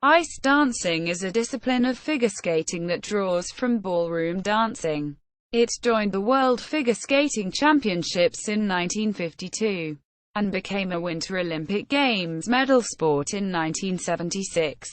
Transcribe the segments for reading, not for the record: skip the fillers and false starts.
Ice dancing is a discipline of figure skating that draws from ballroom dancing. It joined the World Figure Skating Championships in 1952, and became a Winter Olympic Games medal sport in 1976.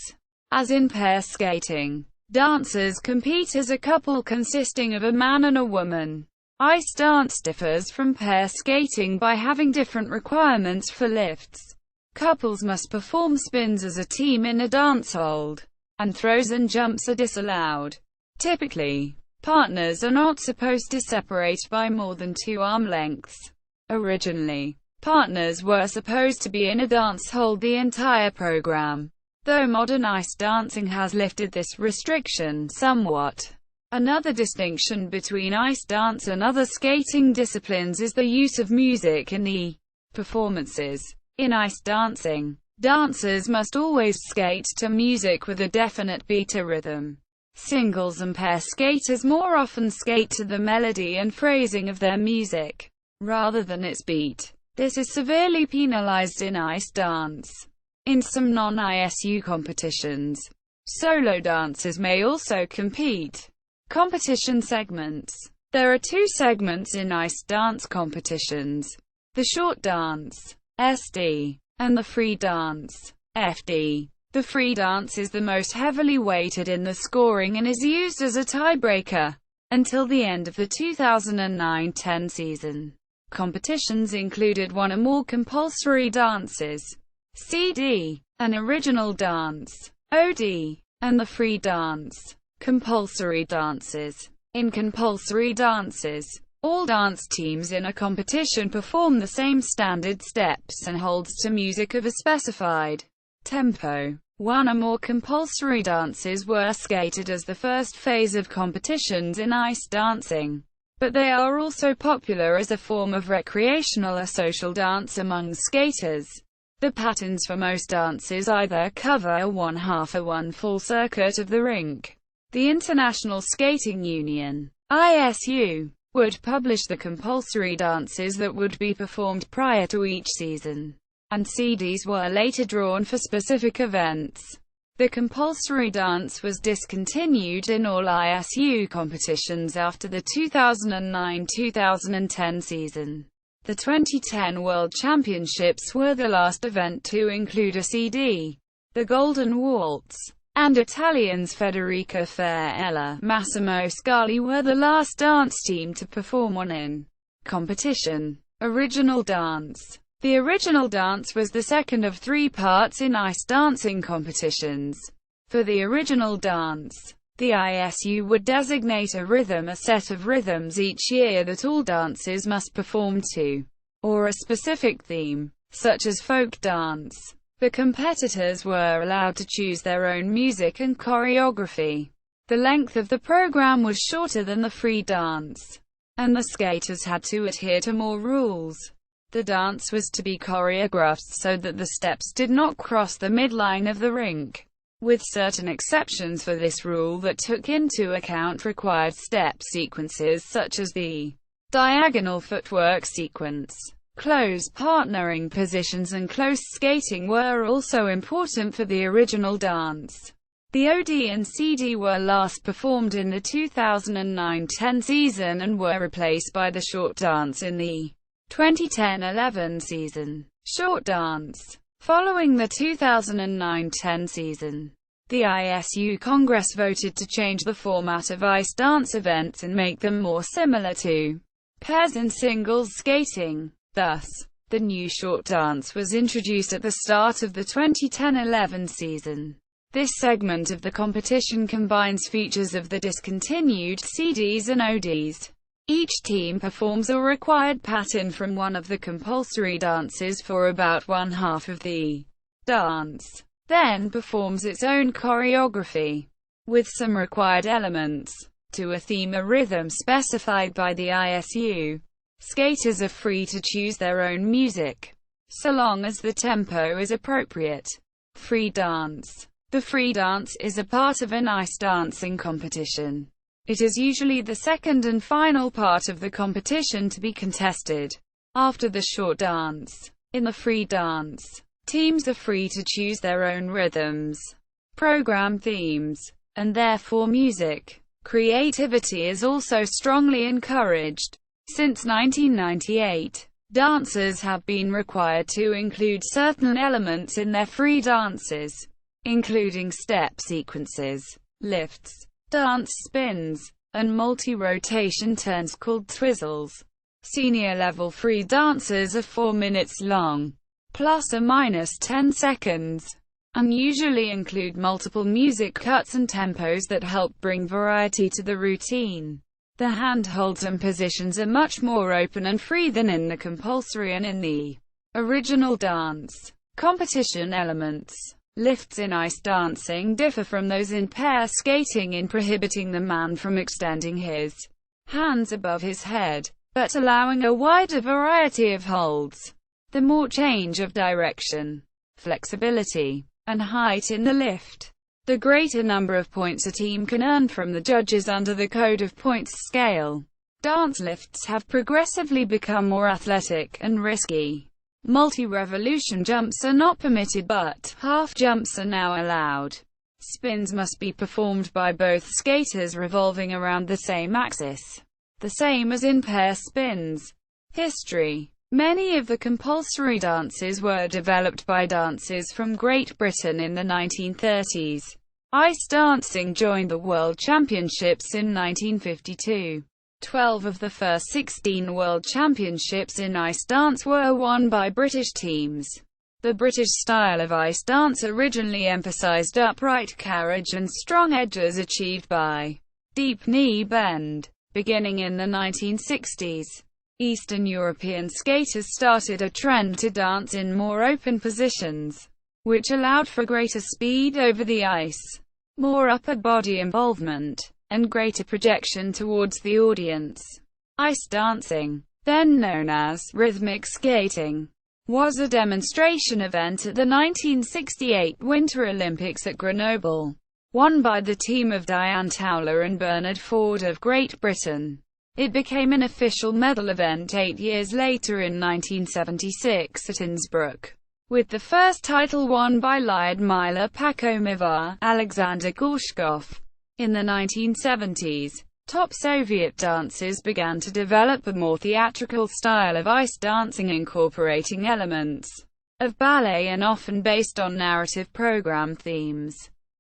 As in pair skating, dancers compete as a couple consisting of a man and a woman. Ice dance differs from pair skating by having different requirements for lifts. Couples must perform spins as a team in a dance hold, and throws and jumps are disallowed. Typically, partners are not supposed to separate by more than 2 arm lengths. Originally, partners were supposed to be in a dance hold the entire program, though modern ice dancing has lifted this restriction somewhat. Another distinction between ice dance and other skating disciplines is the use of music in the performances. In ice dancing, dancers must always skate to music with a definite beat or rhythm. Singles and pair skaters more often skate to the melody and phrasing of their music, rather than its beat. This is severely penalized in ice dance. In some non-ISU competitions, solo dancers may also compete. Competition segments. There are 2 segments in ice dance competitions: the short dance, SD, and the free dance, FD. The free dance is the most heavily weighted in the scoring and is used as a tiebreaker until the end of the 2009-10 season. Competitions included 1 or more compulsory dances, CD, an original dance, OD, and the free dance. Compulsory dances. In compulsory dances, all dance teams in a competition perform the same standard steps and holds to music of a specified tempo. 1 or more compulsory dances were skated as the first phase of competitions in ice dancing, but they are also popular as a form of recreational or social dance among skaters. The patterns for most dances either cover 1/2 or 1 full circuit of the rink. The International Skating Union, ISU, would publish the compulsory dances that would be performed prior to each season, and CDs were later drawn for specific events. The compulsory dance was discontinued in all ISU competitions after the 2009-2010 season. The 2010 World Championships were the last event to include a CD. The Golden Waltz and Italians Federica Fairella, Massimo Scali were the last dance team to perform one in competition. Original dance. The original dance was the second of 3 parts in ice dancing competitions. For the original dance, the ISU would designate a rhythm, a set of rhythms each year that all dancers must perform to, or a specific theme, such as folk dance. The competitors were allowed to choose their own music and choreography. The length of the program was shorter than the free dance, and the skaters had to adhere to more rules. The dance was to be choreographed so that the steps did not cross the midline of the rink, with certain exceptions for this rule that took into account required step sequences such as the diagonal footwork sequence. Close partnering positions and close skating were also important for the original dance. The OD and CD were last performed in the 2009-10 season and were replaced by the short dance in the 2010-11 season. Short dance. Following the 2009-10 season, the ISU Congress voted to change the format of ice dance events and make them more similar to pairs and singles skating. Thus, the new short dance was introduced at the start of the 2010-11 season. This segment of the competition combines features of the discontinued CDs and ODs. Each team performs a required pattern from one of the compulsory dances for about 1/2 of the dance, then performs its own choreography, with some required elements, to a theme or rhythm specified by the ISU. Skaters are free to choose their own music, so long as the tempo is appropriate. Free dance. The free dance is a part of an ice dancing competition. It is usually the second and final part of the competition to be contested, after the short dance. In the free dance, teams are free to choose their own rhythms. program themes, and therefore music. Creativity is also strongly encouraged. Since 1998, dancers have been required to include certain elements in their free dances, including step sequences, lifts, dance spins, and multi-rotation turns called twizzles. Senior-level free dances are 4 minutes long, plus or minus 10 seconds, and usually include multiple music cuts and tempos that help bring variety to the routine. The handholds and positions are much more open and free than in the compulsory and in the original dance. Competition elements. Lifts in ice dancing differ from those in pair skating in prohibiting the man from extending his hands above his head, but allowing a wider variety of holds. The more change of direction, flexibility, and height in the lift, the greater number of points a team can earn from the judges under the Code of Points scale. Dance lifts have progressively become more athletic and risky. Multi-revolution jumps are not permitted, but half jumps are now allowed. Spins must be performed by both skaters revolving around the same axis, the same as in pair spins. History. Many of the compulsory dances were developed by dancers from Great Britain in the 1930s. Ice dancing joined the World Championships in 1952. 12 of the first 16 World Championships in ice dance were won by British teams. The British style of ice dance originally emphasized upright carriage and strong edges achieved by deep knee bend. Beginning in the 1960s, Eastern European skaters started a trend to dance in more open positions, which allowed for greater speed over the ice, more upper body involvement, and greater projection towards the audience. Ice dancing, then known as rhythmic skating, was a demonstration event at the 1968 Winter Olympics at Grenoble, won by the team of Diane Towler and Bernard Ford of Great Britain. It became an official medal event 8 years later in 1976 at Innsbruck, with the first title won by Lyudmila Pakhomova, Alexander Gorshkov. In the 1970s, top Soviet dancers began to develop a more theatrical style of ice dancing incorporating elements of ballet and often based on narrative program themes.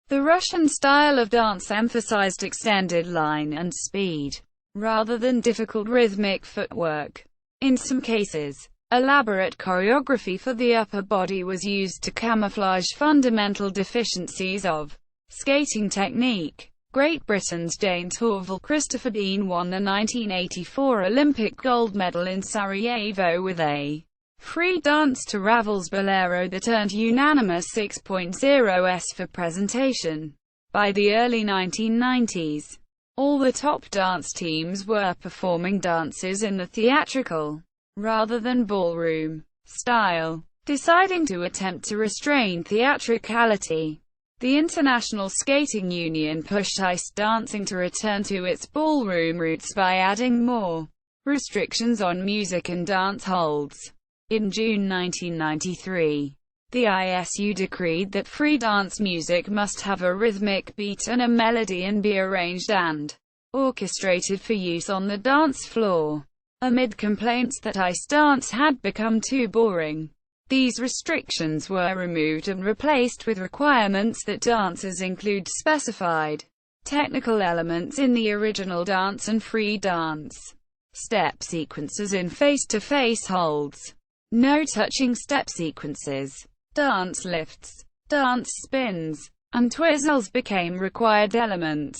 The Russian style of dance emphasized extended line and speed, rather than difficult rhythmic footwork. In some cases, elaborate choreography for the upper body was used to camouflage fundamental deficiencies of skating technique. Great Britain's Jane Torval Christopher Dean won the 1984 Olympic gold medal in Sarajevo with a free dance to Ravel's Bolero that earned unanimous 6.0s for presentation. By the early 1990s, all the top dance teams were performing dances in the theatrical, rather than ballroom, style, deciding to attempt to restrain theatricality. The International Skating Union pushed ice dancing to return to its ballroom roots by adding more restrictions on music and dance holds. In June 1993, the ISU decreed that free dance music must have a rhythmic beat and a melody and be arranged and orchestrated for use on the dance floor. Amid complaints that ice dance had become too boring, these restrictions were removed and replaced with requirements that dancers include specified technical elements in the original dance and free dance step sequences in face-to-face holds. No touching step sequences, dance lifts, dance spins, and twizzles became required elements.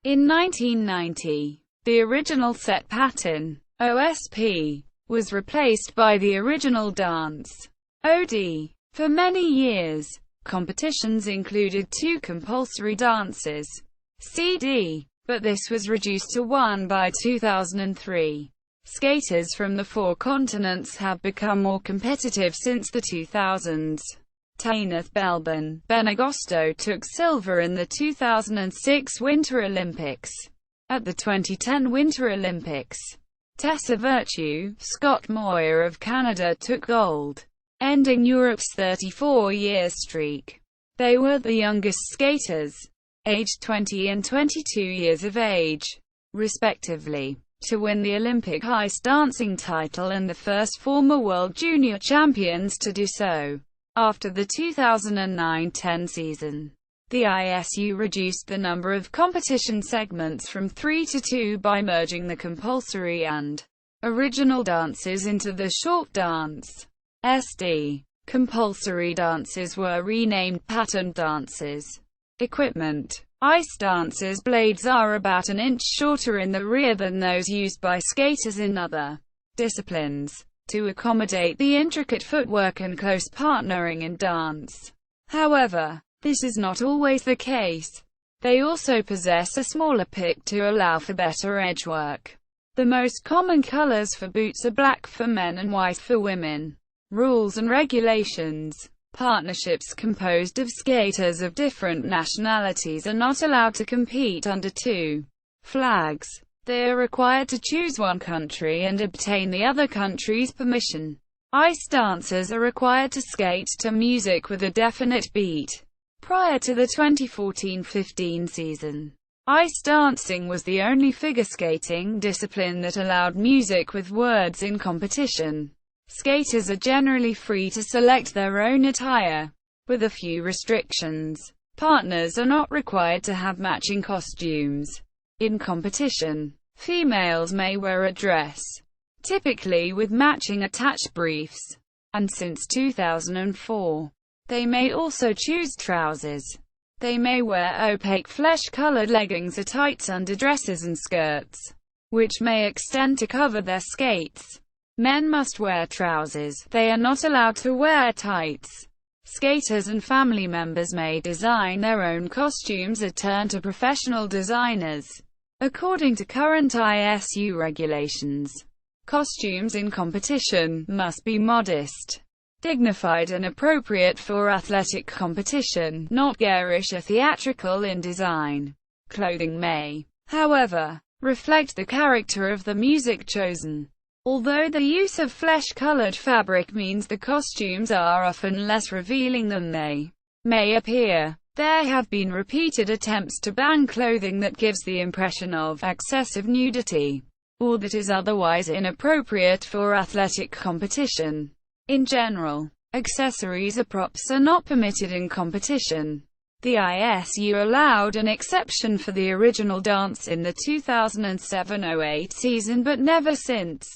In 1990, the original set pattern, OSP, was replaced by the original dance, OD. For many years, competitions included 2 compulsory dances, CD, but this was reduced to 1 by 2003. Skaters from the 4 continents have become more competitive since the 2000s. Tainath Belbin Benagosto took silver in the 2006 Winter Olympics. At the 2010 Winter Olympics, Tessa Virtue Scott Moir of Canada took gold, ending Europe's 34-year streak. They were the youngest skaters, aged 20 and 22 years of age, respectively, to win the Olympic ice dancing title and the first former world junior champions to do so. After the 2009-10 season, the ISU reduced the number of competition segments from 3 to 2 by merging the compulsory and original dances into the short dance (SD). Compulsory dances were renamed pattern dances. Equipment: ice dances' blades are about an inch shorter in the rear than those used by skaters in other disciplines, to accommodate the intricate footwork and close partnering in dance. However, this is not always the case. They also possess a smaller pick to allow for better edge work. The most common colors for boots are black for men and white for women. Rules and regulations: partnerships composed of skaters of different nationalities are not allowed to compete under two flags. They are required to choose one country and obtain the other country's permission. Ice dancers are required to skate to music with a definite beat. Prior to the 2014-15 season, ice dancing was the only figure skating discipline that allowed music with words in competition. Skaters are generally free to select their own attire, with a few restrictions. Partners are not required to have matching costumes. In competition, females may wear a dress, typically with matching attached briefs, and since 2004, they may also choose trousers. They may wear opaque flesh-colored leggings or tights under dresses and skirts, which may extend to cover their skates. Men must wear trousers. They are not allowed to wear tights. Skaters and family members may design their own costumes or turn to professional designers. According to current ISU regulations, costumes in competition must be modest, dignified and appropriate for athletic competition, not garish or theatrical in design. Clothing may, however, reflect the character of the music chosen. Although the use of flesh-colored fabric means the costumes are often less revealing than they may appear, there have been repeated attempts to ban clothing that gives the impression of excessive nudity, or that is otherwise inappropriate for athletic competition. In general, accessories or props are not permitted in competition. The ISU allowed an exception for the original dance in the 2007-08 season but never since.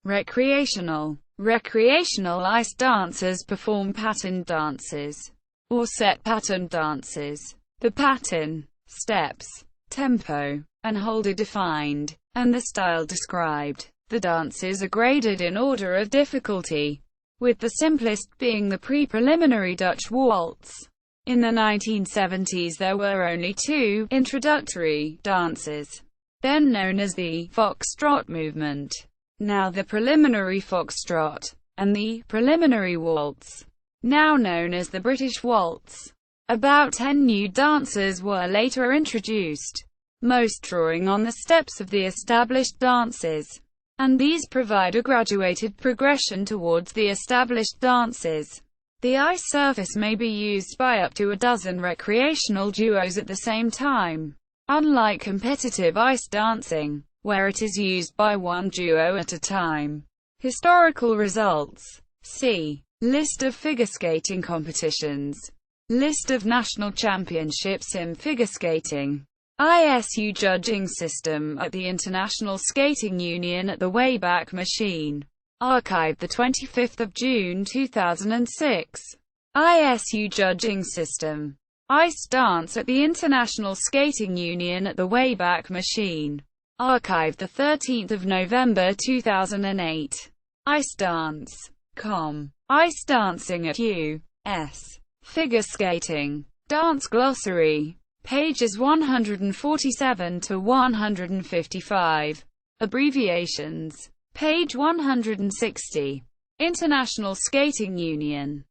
Recreational ice dancers perform pattern dances, or set pattern dances. The pattern, steps, tempo, and hold are defined, and the style described. The dances are graded in order of difficulty, with the simplest being the pre-preliminary Dutch waltz. In the 1970s there were only two introductory dances, then known as the foxtrot movement, now the preliminary foxtrot, and the preliminary waltz, now known as the British waltz. About 10 new dances were later introduced, most drawing on the steps of the established dances, and these provide a graduated progression towards the established dances. The ice surface may be used by up to a dozen recreational duos at the same time, unlike competitive ice dancing, where it is used by one duo at a time. Historical results. See List of figure skating competitions. List of national championships in figure skating. ISU judging system at the International Skating Union at the Wayback Machine. Archived 25 June 2006. ISU judging system. Ice dance at the International Skating Union at the Wayback Machine. Archived 13 November 2008. Ice dance.com. Ice dancing at U.S. Figure skating. Dance glossary. Pages 147 to 155. Abbreviations. Page 160. International Skating Union.